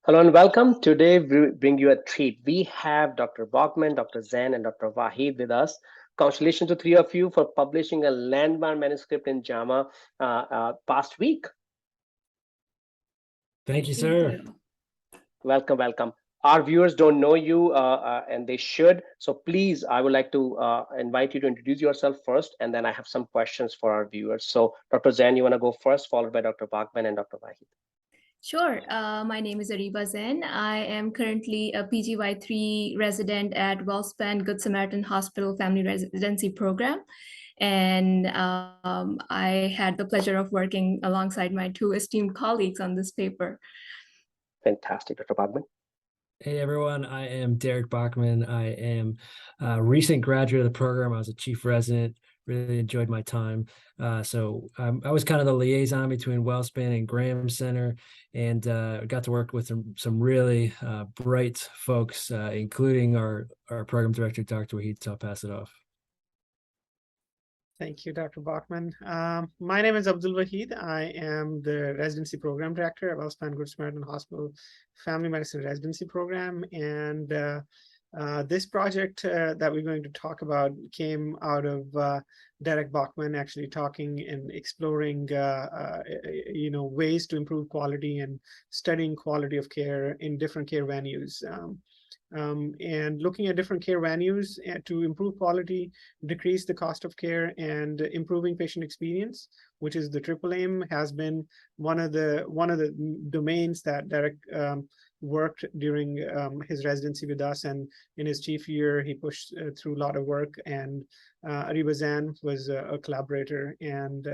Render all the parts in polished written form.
Hello and welcome. Today we bring you a treat. We have Dr. Bachman, Dr. Zen, and Dr. Waheed with us. Congratulations to three of you for publishing a landmark manuscript in JAMA past week. Thank you, sir. Welcome, welcome. Our viewers don't know you and they should. So please, I would like to invite you to introduce yourself first, and then I have some questions for our viewers. So Dr. Zen, you want to go first, followed by Dr. Bachman and Dr. Waheed. Sure. My name is Ariba Zen. I am currently a PGY3 resident at WellSpan Good Samaritan Hospital Family Residency Program. And I had the pleasure of working alongside my two esteemed colleagues on this paper. Fantastic, Dr. Bachman. Hey, everyone. I am Derek Bachman. I am a recent graduate of the program. I was a chief resident. Really enjoyed my time. So I was kind of the liaison between WellSpan and Graham Center, and got to work with some really bright folks, including our program director, Dr. Waheed. So I'll pass it off. Thank you, Dr. Bachman. My name is Abdul Waheed. I am the residency program director at WellSpan Good Samaritan Hospital Family Medicine Residency Program. And this project that we're going to talk about came out of Derek Bachman actually talking and exploring ways to improve quality and studying quality of care in different care venues. And looking at different care venues to improve quality, decrease the cost of care, and improving patient experience, which is the triple aim, has been one of the domains that Derek worked during his residency with us. And in his chief year, he pushed through a lot of work, and Ariba Zen was a collaborator. And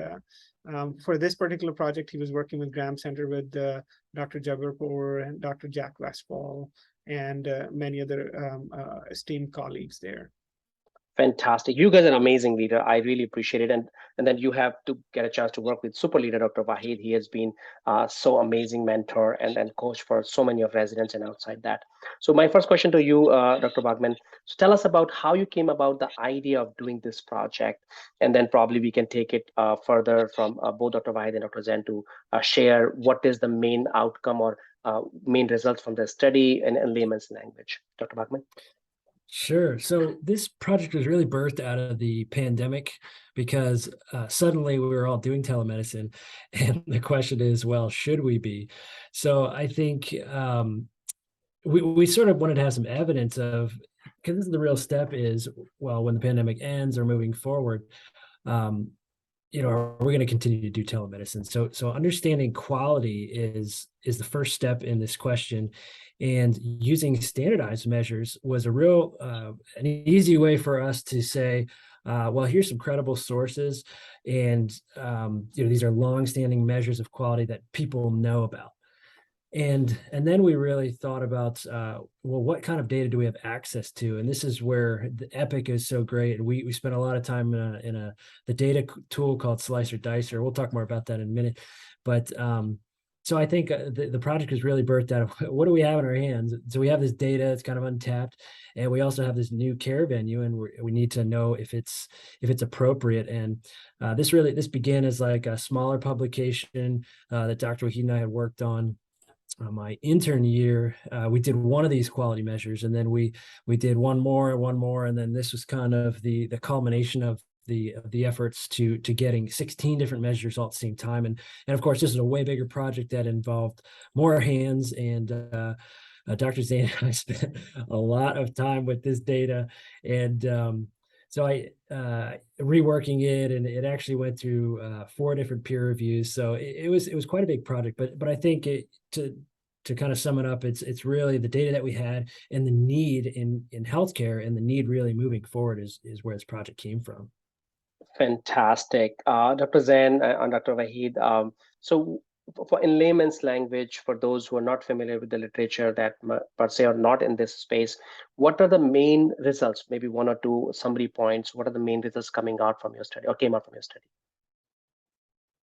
for this particular project, he was working with Graham Center with Dr. Jabarpour and Dr. Jack Westfall, and many other esteemed colleagues there. Fantastic. You guys are an amazing leader. I really appreciate it. And then you have to get a chance to work with super leader, Dr. Waheed. He has been so amazing mentor and coach for so many of residents and outside that. So my first question to you, Dr. Bachman, so tell us about how you came about the idea of doing this project. And then probably we can take it further from both Dr. Waheed and Dr. Zen to share what is the main outcome or main results from the study in layman's language. Dr. Bachman? Sure. So this project was really birthed out of the pandemic because suddenly we were all doing telemedicine. And the question is, well, should we be? So I think we sort of wanted to have some evidence of, because this is the real step is, well, when the pandemic ends or moving forward, are we going to continue to do telemedicine? So understanding quality is the first step in this question, and using standardized measures was a real an easy way for us to say, well, here's some credible sources, and these are longstanding measures of quality that people know about. And then we really thought about, well, what kind of data do we have access to? And this is where the Epic is so great. And we spent a lot of time in the data tool called Slice or Dicer. We'll talk more about that in a minute. But so I think the project is really birthed out of what do we have in our hands? So we have this data, it's kind of untapped, and we also have this new care venue, and we need to know if it's appropriate. And this began as like a smaller publication that Dr. Waheed and I had worked on. My intern year, we did one of these quality measures, and then we did one more, and then this was kind of the culmination of the efforts to getting 16 different measures all at the same time. And of course, this is a way bigger project that involved more hands, and Dr. Zane and I spent a lot of time with this data, and so I reworking it, and it actually went through 4 different peer reviews. So it was quite a big project, but I think to kind of sum it up, it's really the data that we had and the need in healthcare, and the need really moving forward is where this project came from. Fantastic. Dr. Zen and Dr. Waheed, so for in layman's language, for those who are not familiar with the literature that per se are not in this space, what are the main results? Maybe 1 or 2 summary points. What are the main results coming out from your study or came out from your study?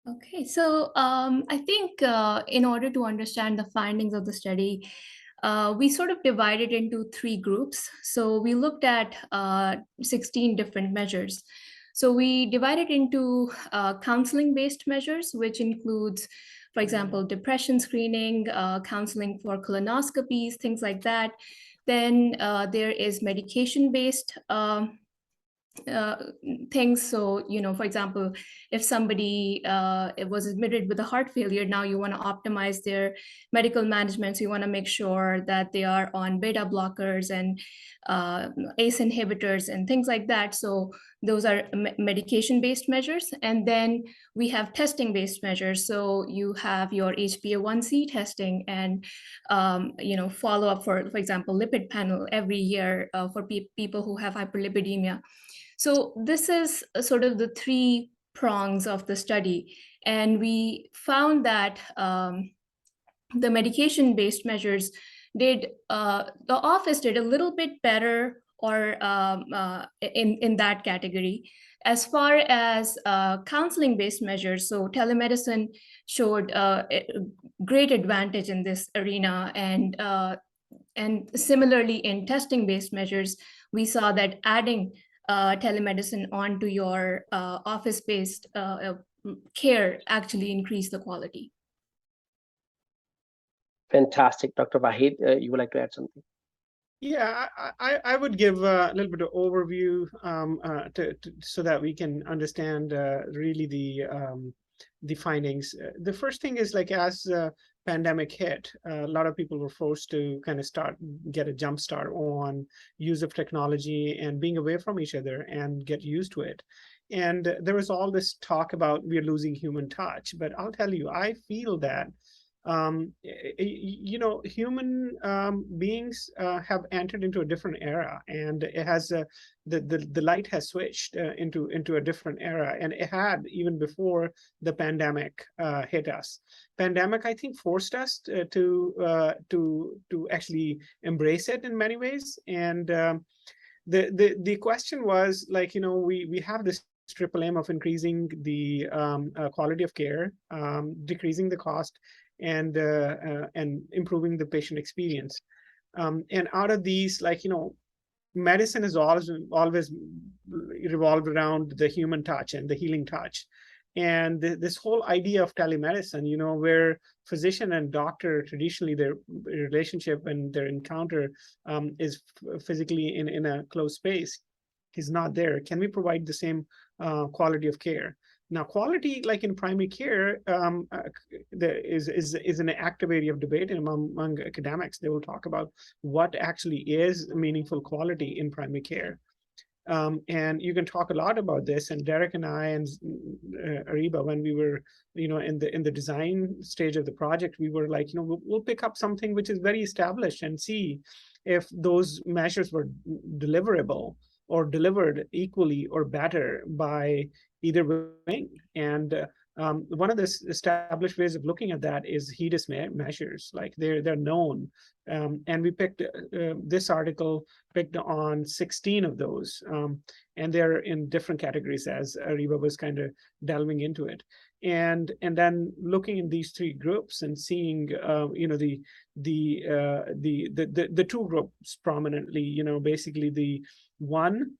Okay, so I think in order to understand the findings of the study, we sort of divided into 3 groups. So we looked at 16 different measures. So we divided into counseling-based measures, which includes for example, depression screening, counseling for colonoscopies, things like that. Then there is medication-based uh, things. So, for example, if somebody was admitted with a heart failure, now you want to optimize their medical management. So you want to make sure that they are on beta blockers and ACE inhibitors and things like that. So those are medication-based measures. And then we have testing-based measures. So you have your HbA1c testing and follow up for example, lipid panel every year for people who have hyperlipidemia. So this is sort of the three prongs of the study. And we found that the medication-based measures the office did a little bit better or in that category. As far as counseling-based measures, so telemedicine showed a great advantage in this arena. And similarly, in testing-based measures, we saw that adding telemedicine onto your office-based care actually increased the quality. Fantastic. Dr. Waheed, you would like to add something? Yeah, I would give a little bit of overview so that we can understand really the findings. The first thing is, like, as pandemic hit, a lot of people were forced to kind of get a jump start on use of technology and being away from each other and get used to it. And there was all this talk about we're losing human touch, but I'll tell you, I feel that human beings have entered into a different era, and it has the light has switched into a different era, and it had even before the pandemic hit us. Pandemic, I think, forced us to actually embrace it in many ways. And the question was, like, we have this triple aim of increasing the quality of care, decreasing the cost, and improving the patient experience. And out of these, medicine has always revolved around the human touch and the healing touch. And this whole idea of telemedicine, where physician and doctor, traditionally their relationship and their encounter is physically in a closed space, is not there. Can we provide the same quality of care? Now, quality, like in primary care, is an active area of debate among academics. They will talk about what actually is meaningful quality in primary care. And you can talk a lot about this. And Derek and I and Ariba, when we were, in the design stage of the project, we were like, we'll pick up something which is very established and see if those measures were deliverable or delivered equally or better by either wing. And one of the established ways of looking at that is HEDIS measures. Like, they're known. And we picked this article picked on 16 of those, and they're in different categories, as Ariba was kind of delving into it. And then looking in these three groups and seeing the two groups prominently, basically the one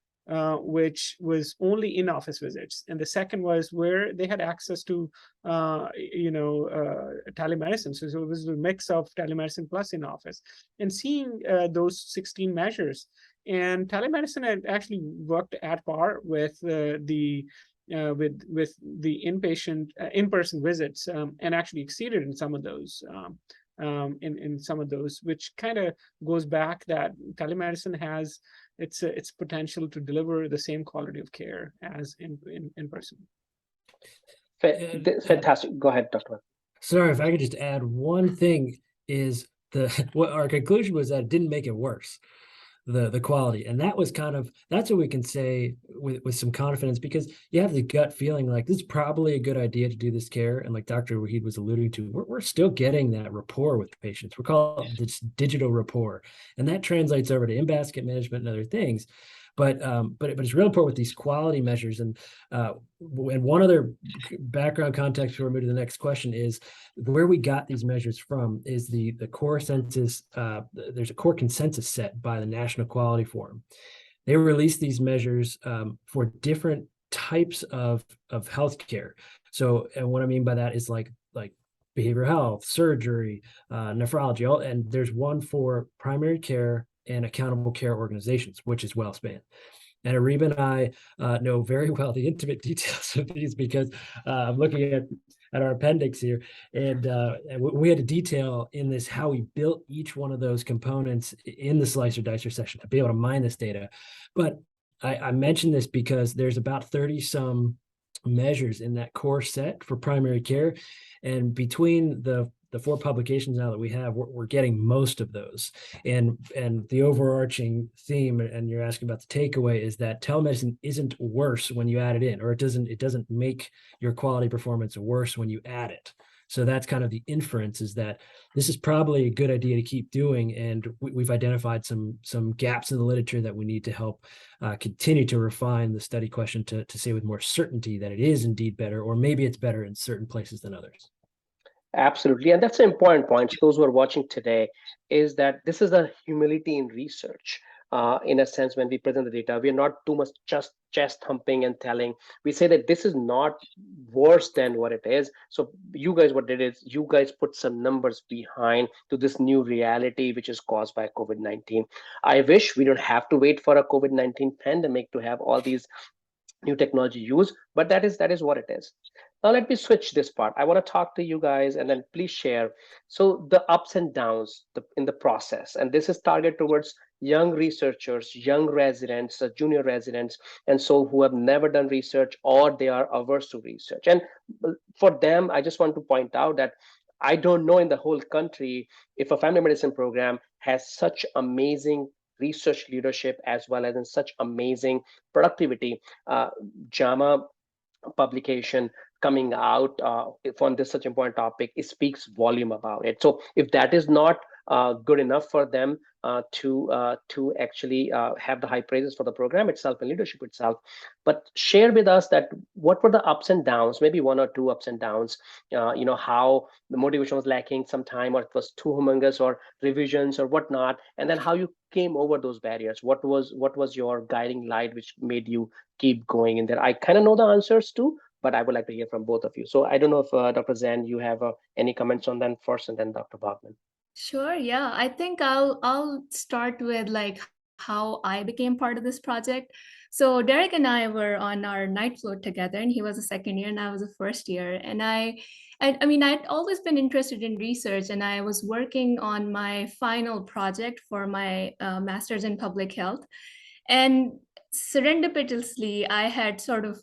which was only in-office visits, and the second was where they had access to telemedicine. So it was a mix of telemedicine plus in-office, and seeing those 16 measures. And telemedicine had actually worked at par with the inpatient in-person visits, and actually exceeded in some of those. In some of those, which kind of goes back that telemedicine has its potential to deliver the same quality of care as in person. Fantastic. Go ahead, Dr. Sorry, if I could just add one thing, is what our conclusion was, that it didn't make it worse, the quality. And that was that's what we can say with some confidence, because you have the gut feeling like this is probably a good idea to do this care. And like Dr. Waheed was alluding to, we're still getting that rapport with the patients. We're calling this digital rapport, and that translates over to in-basket management and other things. But it's real important with these quality measures. And one other background context before we move to the next question is where we got these measures from is the core census. There's a core consensus set by the National Quality Forum. They released these measures for different types of healthcare. So, and what I mean by that is like behavioral health, surgery, nephrology, and there's one for primary care and accountable care organizations, which is WellSpan. And Ariba and I know very well the intimate details of these because I'm looking at our appendix here, and we had to detail in this how we built each one of those components in the slicer dicer session to be able to mine this data. But I mentioned this because there's about 30 some measures in that core set for primary care, and between the 4 publications now that we have, we're getting most of those. And the overarching theme, and you're asking about the takeaway, is that telemedicine isn't worse when you add it in, or it doesn't make your quality performance worse when you add it. So that's kind of the inference, is that this is probably a good idea to keep doing, and we've identified some gaps in the literature that we need to help continue to refine the study question to say with more certainty that it is indeed better, or maybe it's better in certain places than others. Absolutely. And that's an important point. Those who are watching today, is that this is a humility in research. In a sense, when we present the data, we are not too much just chest thumping and telling. We say that this is not worse than what it is. So you guys, what did is you guys put some numbers behind to this new reality, which is caused by COVID-19. I wish we don't have to wait for a COVID-19 pandemic to have all these new technology used, but that is what it is. Now let me switch this part. I want to talk to you guys, and then please share so the ups and downs in the process, and this is targeted towards young researchers, young residents, junior residents, and so who have never done research or they are averse to research. And for them, I just want to point out that I don't know in the whole country if a family medicine program has such amazing research leadership as well as in such amazing productivity. JAMA publication coming out on this such important topic, it speaks volume about it. So if that is not good enough for them to actually have the high praises for the program itself and leadership itself, but share with us that what were the ups and downs, maybe 1 or 2 ups and downs, how the motivation was lacking sometime, or it was too humongous, or revisions or whatnot, and then how you came over those barriers. What was your guiding light which made you keep going in there? I kind of know the answers too, but I would like to hear from both of you. So I don't know if Dr. Zan, you have any comments on that first, and then Dr. Bachman. Sure, yeah. I think I'll start with like how I became part of this project. So Derek and I were on our night float together, and he was a second year and I was a first year. And I mean, I'd always been interested in research, and I was working on my final project for my master's in public health. And serendipitously, I had sort of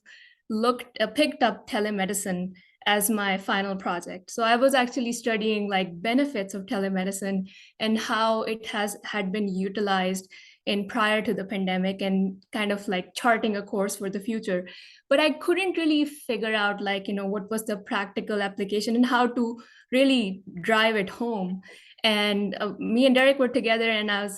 picked up telemedicine as my final project. So I was actually studying like benefits of telemedicine and how it had been utilized in prior to the pandemic, and kind of like charting a course for the future. But I couldn't really figure out like, what was the practical application and how to really drive it home. And me and Derek were together, and I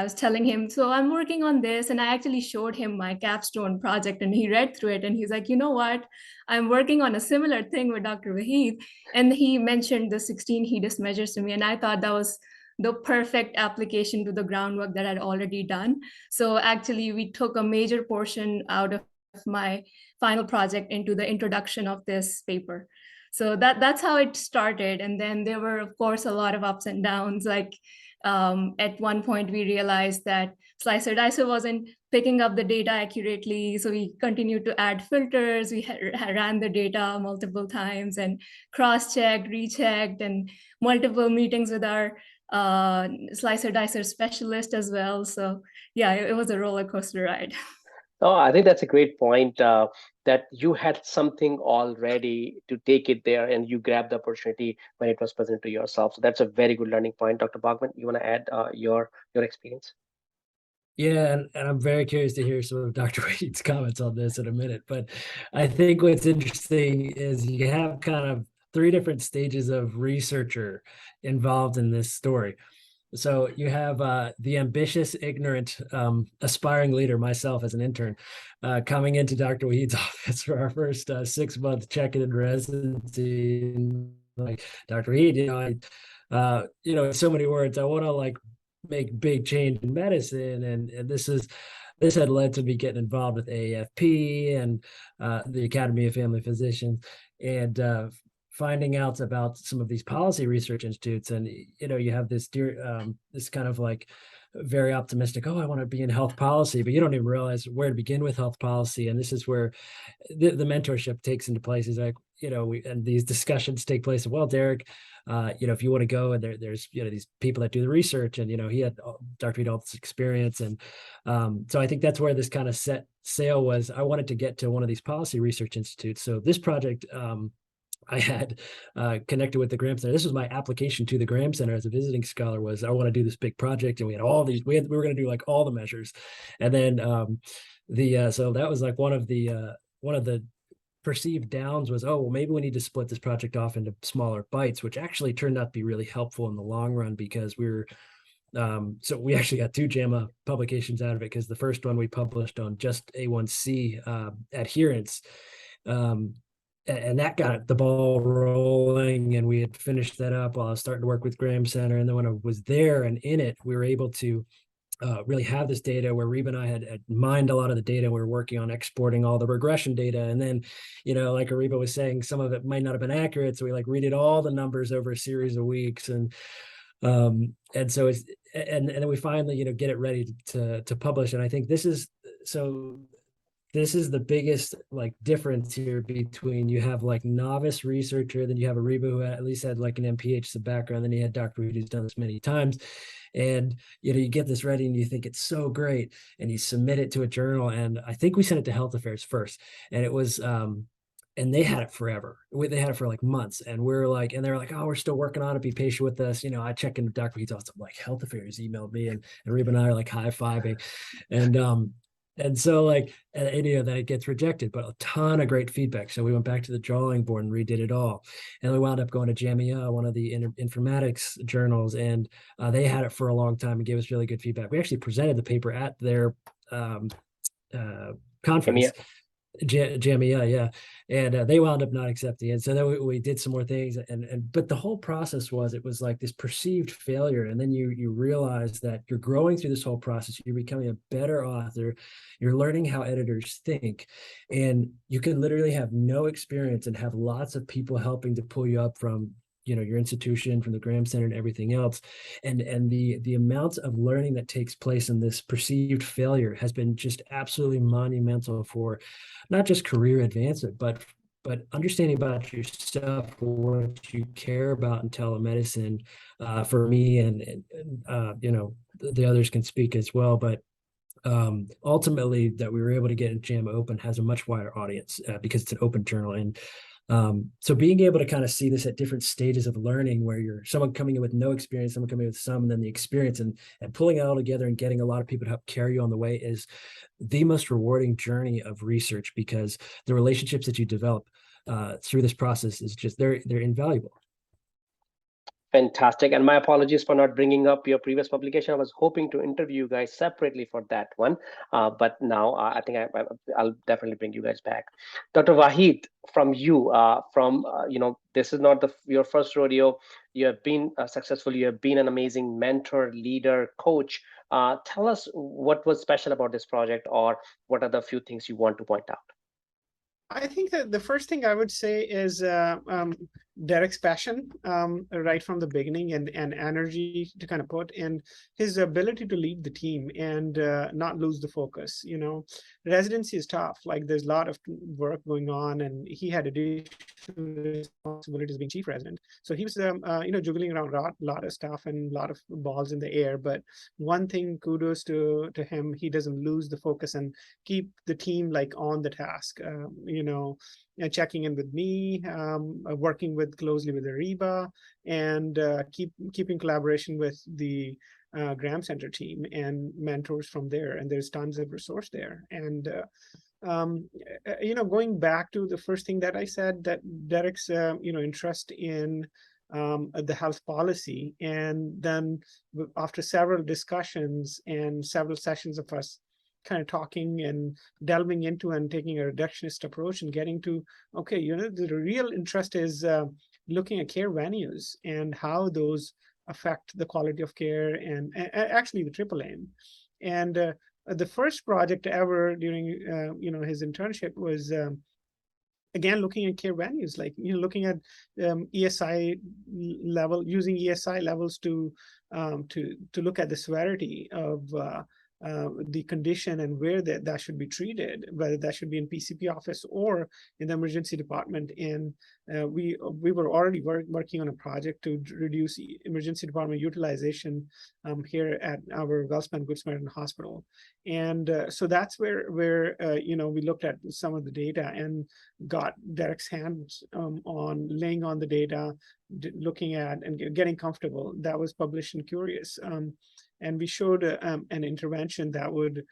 was telling him, so I'm working on this, and I actually showed him my capstone project, and he read through it, and he's like, you know what? I'm working on a similar thing with Dr. Waheed. And he mentioned the 16 HEDIS measures to me, and I thought that was the perfect application to the groundwork that I'd already done. So actually, we took a major portion out of my final project into the introduction of this paper. So that's how it started. And then there were, of course, a lot of ups and downs. Like at one point, we realized that Slicer Dicer wasn't picking up the data accurately. So we continued to add filters. We ran the data multiple times and cross-checked, rechecked, and multiple meetings with our Slicer Dicer specialist as well. So yeah, it was a roller coaster ride. Oh, I think that's a great point, that you had something already to take it there, and you grabbed the opportunity when it was presented to yourself. So that's a very good learning point. Dr. Bachman, you want to add your experience? Yeah, and I'm very curious to hear some of Dr. Wade's comments on this in a minute. But I think what's interesting is you have kind of 3 different stages of researcher involved in this story. So you have the ambitious, ignorant, aspiring leader, myself as an intern, coming into Dr. Waheed's office for our first 6-month check-in in residency. And like, Dr. Waheed, in so many words, I want to like make big change in medicine, and this had led to me getting involved with AAFP and the Academy of Family Physicians, and finding out about some of these policy research institutes, and you have this this kind of like very optimistic, oh, I want to be in health policy, but you don't even realize where to begin with health policy. And this is where the mentorship takes into place. Is like, and these discussions take place. Well, Derek, if you want to go, and there's these people that do the research, and he had Dr. Reed all this experience, and so I think that's where this kind of set sail was. I wanted to get to one of these policy research institutes. So this project, I had connected with the Graham Center. This was my application to the Graham Center as a visiting scholar. Was I want to do this big project, and we had all these. We were going to do like all the measures, and then so that was like one of the perceived downs was, oh, well, maybe we need to split this project off into smaller bites, which actually turned out to be really helpful in the long run, because so we actually got 2 JAMA publications out of it, because the first one we published on just A1C adherence. And that got the ball rolling, and we had finished that up while I was starting to work with Graham Center. And then when I was there and in it, we were able to really have this data where Reba and I had mined a lot of the data. We were working on exporting all the regression data. And then, like Ariba was saying, some of it might not have been accurate. So we like redid all the numbers over a series of weeks. And so it's, and then we finally, get it ready to publish. And I think this is the biggest like difference here between, you have like novice researcher, then you have Ariba who at least had like an MPH as a background, then you had Dr. Reed who's done this many times. And you get this ready and you think it's so great, and you submit it to a journal. And I think we sent it to Health Affairs first, and it was and they had it forever. They had it for like months, and we're like, and they're like, oh, we're still working on it, be patient with us. I check in with Dr. Reed's office, I'm like, Health Affairs emailed me, and Reba and I are like high-fiving, and so like, then it gets rejected, but a ton of great feedback. So we went back to the drawing board and redid it all. And we wound up going to JAMA, one of the informatics journals, and they had it for a long time and gave us really good feedback. We actually presented the paper at their conference. JAMA, yeah. And they wound up not accepting it. So then we did some more things, but the whole process it was like this perceived failure. And then you realize that you're growing through this whole process. You're becoming a better author. You're learning how editors think, and you can literally have no experience and have lots of people helping to pull you up from your institution, from the Graham Center and everything else. And the amount of learning that takes place in this perceived failure has been just absolutely monumental for not just career advancement, but understanding about yourself, what you care about in telemedicine. For me, and the others can speak as well, but ultimately that we were able to get in JAMA Open has a much wider audience because it's an open journal. And so being able to kind of see this at different stages of learning, where you're someone coming in with no experience, someone coming in with some, and then the experience, and pulling it all together and getting a lot of people to help carry you on the way, is the most rewarding journey of research, because the relationships that you develop through this process is just, they're invaluable. Fantastic. And my apologies for not bringing up your previous publication. I was hoping to interview you guys separately for that one. But now I think I'll definitely bring you guys back. Dr. Waheed, from you, this is not your first rodeo. You have been successful. You have been an amazing mentor, leader, coach. Tell us what was special about this project, or what are the few things you want to point out? I think that the first thing I would say is Derek's passion right from the beginning, and energy to kind of put, and his ability to lead the team and not lose the focus. Residency is tough. Like, there's a lot of work going on, and he had additional responsibilities being chief resident. So he was, juggling around a lot of stuff and a lot of balls in the air. But one thing, kudos to him, he doesn't lose the focus and keep the team like on the task. Checking in with me, working closely with Ariba, and keeping collaboration with the Graham Center team and mentors from there. And there's tons of resource there. And going back to the first thing that I said, that Derek's interest in the health policy, and then after several discussions and several sessions of us kind of talking and delving into and taking a reductionist approach and getting to, okay, the real interest is looking at care venues and how those affect the quality of care, and actually the triple aim. And the first project ever during his internship was again, looking at care venues, like, looking at ESI level, using ESI levels to look at the severity of the condition and where that should be treated, whether that should be in PCP office or in the emergency department. And we were already working on a project to reduce emergency department utilization here at our WellSpan Good Samaritan Hospital. And so that's where we looked at some of the data and got Derek's hands on laying on the data, looking at and getting comfortable. That was published in Curious. And we showed an intervention that would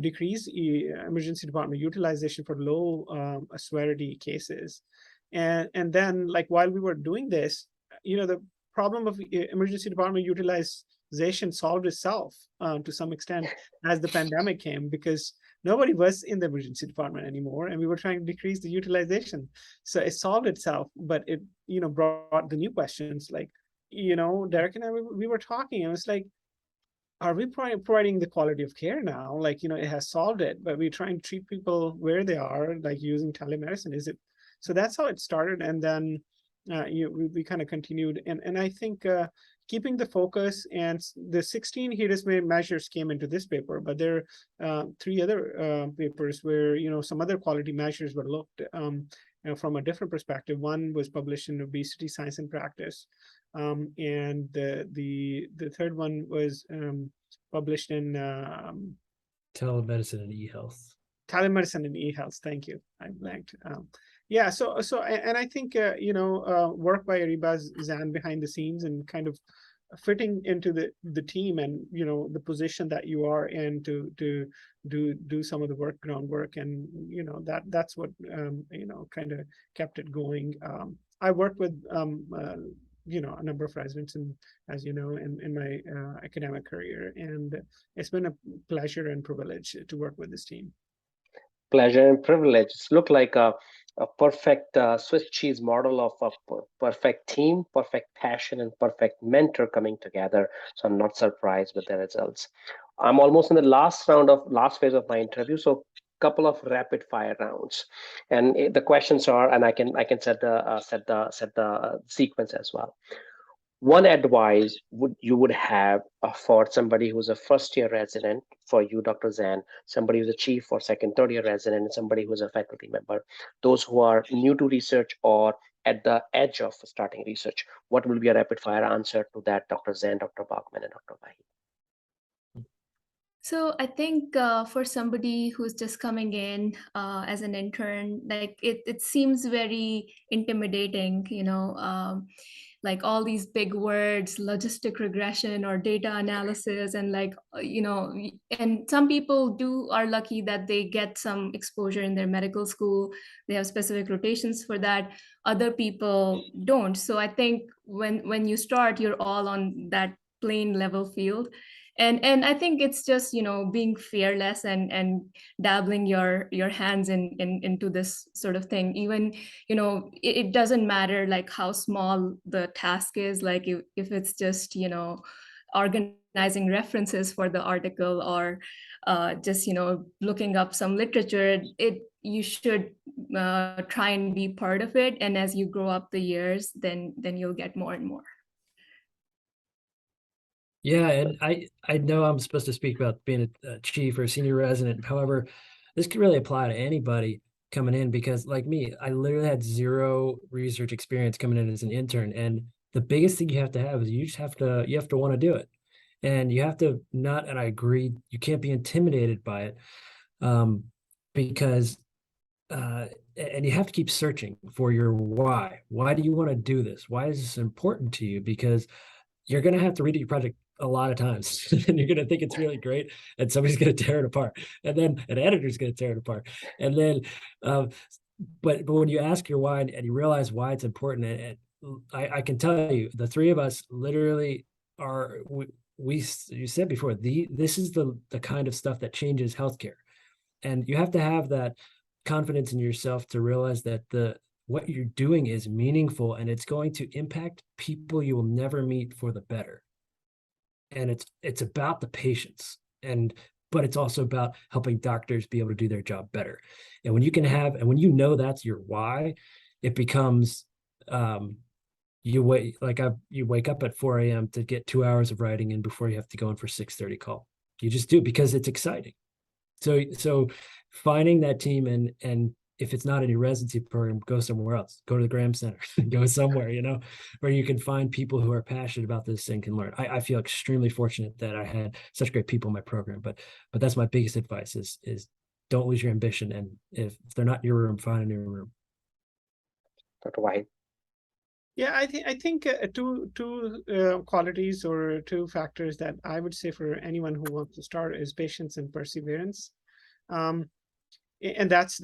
decrease emergency department utilization for low severity cases. And then, like, while we were doing this, the problem of emergency department utilization solved itself to some extent as the pandemic came, because nobody was in the emergency department anymore, and we were trying to decrease the utilization. So it solved itself, but it brought the new questions. Like, Derek and I, we were talking, and it was like, are we providing the quality of care now? Like, it has solved it, but we're trying to treat people where they are, like using telemedicine. Is it? So that's how it started. And then we kind of continued. And I think keeping the focus, and the 16 HEDIS measures came into this paper, but there are 3 other papers where, some other quality measures were looked from a different perspective. One was published in Obesity Science and Practice. And the third one was published in Telemedicine and e-health. Telemedicine and e-health. Thank you. I blanked. Yeah. So and I think work by Ariba Zan behind the scenes and kind of fitting into the team and the position that you are in to do some of the groundwork, and that's what kind of kept it going. I worked with a number of residents, and as you know, in my academic career, and it's been a pleasure and privilege to work with this team. Pleasure and privilege. It's looked like a perfect Swiss cheese model of a perfect team, perfect passion, and perfect mentor coming together. So I'm not surprised with the results. I'm almost in the last phase of my interview. So couple of rapid fire rounds, and the questions are, and I can set the sequence as well. One advice you would have for somebody who's a first year resident, for you, Dr. Zan, somebody who's a chief or second, third year resident, and somebody who's a faculty member, those who are new to research or at the edge of starting research, what will be a rapid fire answer to that, Dr. Zan, Dr. Bachman, and Dr. Waheed? So I think for somebody who's just coming in as an intern, like it seems very intimidating, like all these big words, logistic regression or data analysis, and and some people are lucky that they get some exposure in their medical school. They have specific rotations for that. Other people don't. So I think when you start, you're all on that plain level field. And I think it's just being fearless and dabbling your hands into this sort of thing. Even it doesn't matter like how small the task is. Like if it's just organizing references for the article, or just looking up some literature, you should try and be part of it. And as you grow up the years, then you'll get more and more. Yeah, and I know I'm supposed to speak about being a chief or a senior resident. However, this could really apply to anybody coming in, because like me, I literally had 0 research experience coming in as an intern. And the biggest thing you have to have is you have to want to do it. And you have to not, and I agree, you can't be intimidated by it, because and you have to keep searching for your why. Why do you want to do this? Why is this important to you? Because you're going to have to read your project a lot of times and you're going to think it's really great, and somebody's going to tear it apart, and then an editor's going to tear it apart. And then but when you ask your why and you realize why it's important, and I can tell you, the 3 of us literally are, you said before, this is the kind of stuff that changes healthcare. And you have to have that confidence in yourself to realize that what you're doing is meaningful, and it's going to impact people you will never meet for the better. And it's about the patients. And but it's also about helping doctors be able to do their job better. And when you can have, and when you know that's your why, it becomes, you wake up at 4 a.m. to get 2 hours of writing in before you have to go in for 6:30 call. You just do because it's exciting. So finding that team, and if it's not in your residency program, go somewhere else. Go to the Graham Center, go somewhere, where you can find people who are passionate about this and can learn. I feel extremely fortunate that I had such great people in my program, but that's my biggest advice is don't lose your ambition. And if they're not in your room, find a new room. Dr. Waheed. Yeah, I think two qualities or two factors that I would say for anyone who wants to start is patience and perseverance. And that's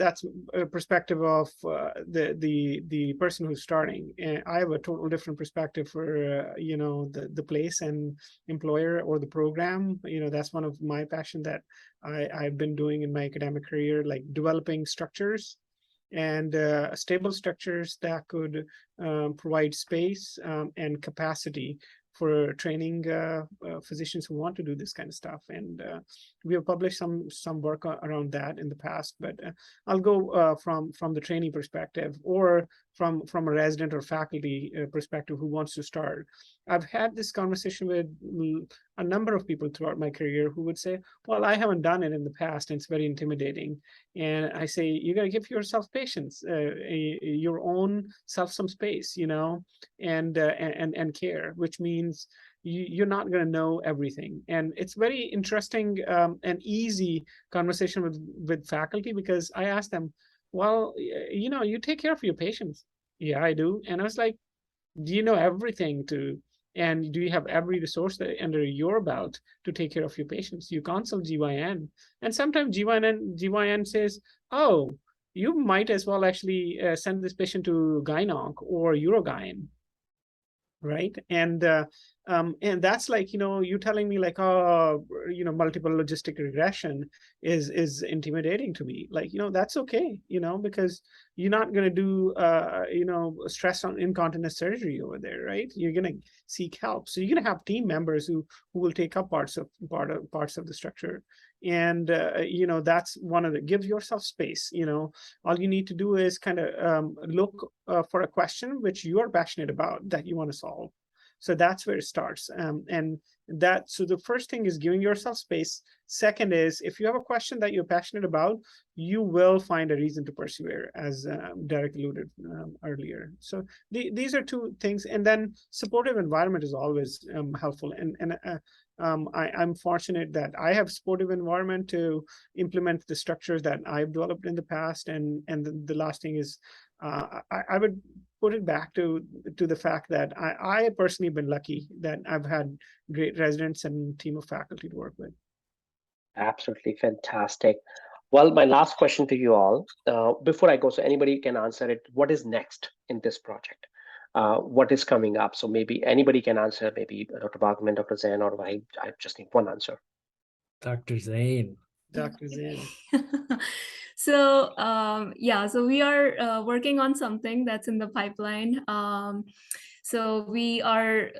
a perspective of the person who's starting. And I have a total different perspective for the place and employer or the program. That's one of my passion that I've been doing in my academic career, like developing structures and stable structures that could provide space and capacity for training physicians who want to do this kind of stuff. And we have published some work around that in the past, but I'll go from the trainee perspective or from a resident or faculty perspective who wants to start. I've had this conversation with a number of people throughout my career who would say, well, I haven't done it in the past, and it's very intimidating. And I say, you got to give yourself patience, your own self some space, and care, which means you're not going to know everything. And it's very interesting and easy conversation with faculty, because I ask them, well, you take care of your patients. Yeah, I do. And I was like, do you know everything and do you have every resource under your belt to take care of your patients? You consult GYN, and sometimes GYN says, oh, you might as well actually send this patient to gyn-onc or urogyn, right? And that's like, you telling me like, oh, multiple logistic regression is intimidating to me. Like, that's okay, because you're not going to do stress on incontinence surgery over there, right? You're going to seek help. So you're going to have team members who will take up parts of the structure. And that's one of the, give yourself space. All you need to do is kind of look for a question which you are passionate about that you want to solve. So that's where it starts. So the first thing is giving yourself space. Second is, if you have a question that you're passionate about, you will find a reason to persevere, as Derek alluded earlier. So these are two things. And then supportive environment is always helpful. I'm fortunate that I have supportive environment to implement the structures that I've developed in the past. And the last thing is, I would put it back to the fact that I personally been lucky that I've had great residents and team of faculty to work with. Absolutely fantastic. Well, my last question to you all, before I go, so anybody can answer it. What is next in this project? What is coming up? So maybe anybody can answer, maybe Dr. Bachman, Dr. Zain, or I just need one answer. Dr. Zain. Dr. Zain. So so we are working on something that's in the pipeline. So we are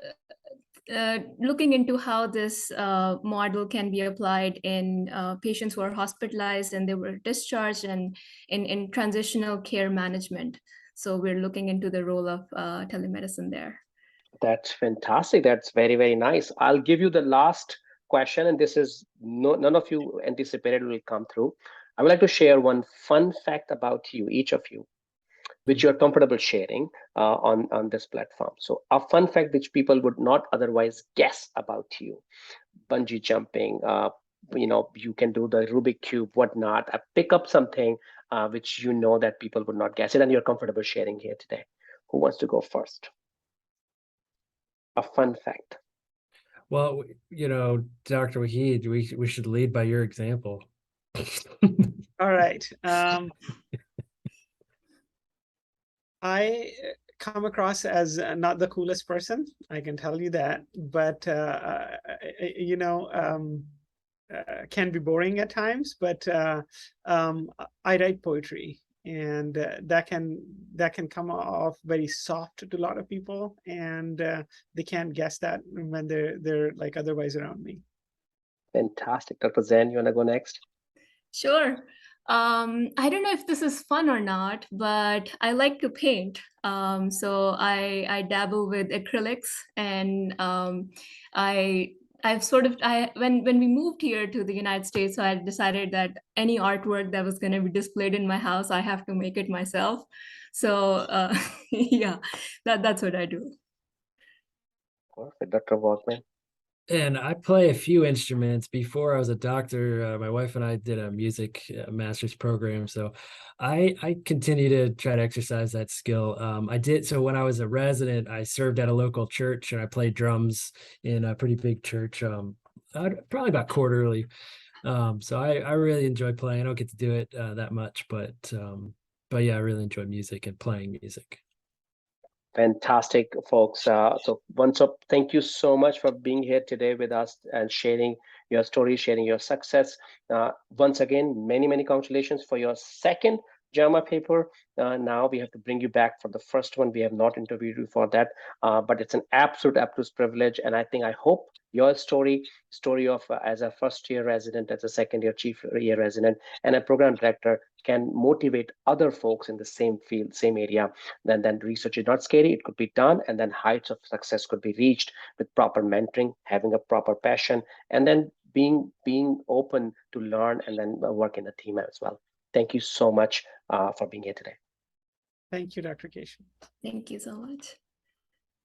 looking into how this model can be applied in patients who are hospitalized and they were discharged, and in transitional care management. So we're looking into the role of telemedicine there. That's fantastic. That's very, very nice. I'll give you the last question, and this is none of you anticipated will come through. I would like to share one fun fact about you, each of you, which you're comfortable sharing on this platform. So a fun fact which people would not otherwise guess about you: bungee jumping, you can do the Rubik Cube, whatnot. Pick up something which that people would not guess it, and you're comfortable sharing here today. Who wants to go first? A fun fact. Well, Dr. Waheed, we should lead by your example. All right. I come across as not the coolest person, I can tell you that, but can be boring at times. But I write poetry, and that can come off very soft to a lot of people, and they can't guess that when they're like otherwise around me. Fantastic. Dr. Zen, you want to go next? Sure. I don't know if this is fun or not, but I like to paint. So I dabble with acrylics, and I've sort of when we moved here to the United States, so I decided that any artwork that was going to be displayed in my house, I have to make it myself. So yeah, that's what I do. Perfect. Dr. Walkman. And I play a few instruments. Before I was a doctor, my wife and I did a music master's program. So I continue to try to exercise that skill. I did. So when I was a resident, I served at a local church and I played drums in a pretty big church, probably about quarterly. So I really enjoy playing. I don't get to do it that much, but yeah, I really enjoy music and playing music. Fantastic, folks. So once up, thank you so much for being here today with us and sharing your story, sharing your success. Once again, many congratulations for your second JAMA paper. Now we have to bring you back for the first one. We have not interviewed you for that, but it's an absolute privilege. And I hope your story of as a first year resident, as a second year chief year resident, and a program director can motivate other folks in the same field, same area. Then research is not scary, it could be done, and then heights of success could be reached with proper mentoring, having a proper passion, and then being open to learn and then work in a team as well. Thank you so much for being here today. Thank you, Dr. Keshav. Thank you so much.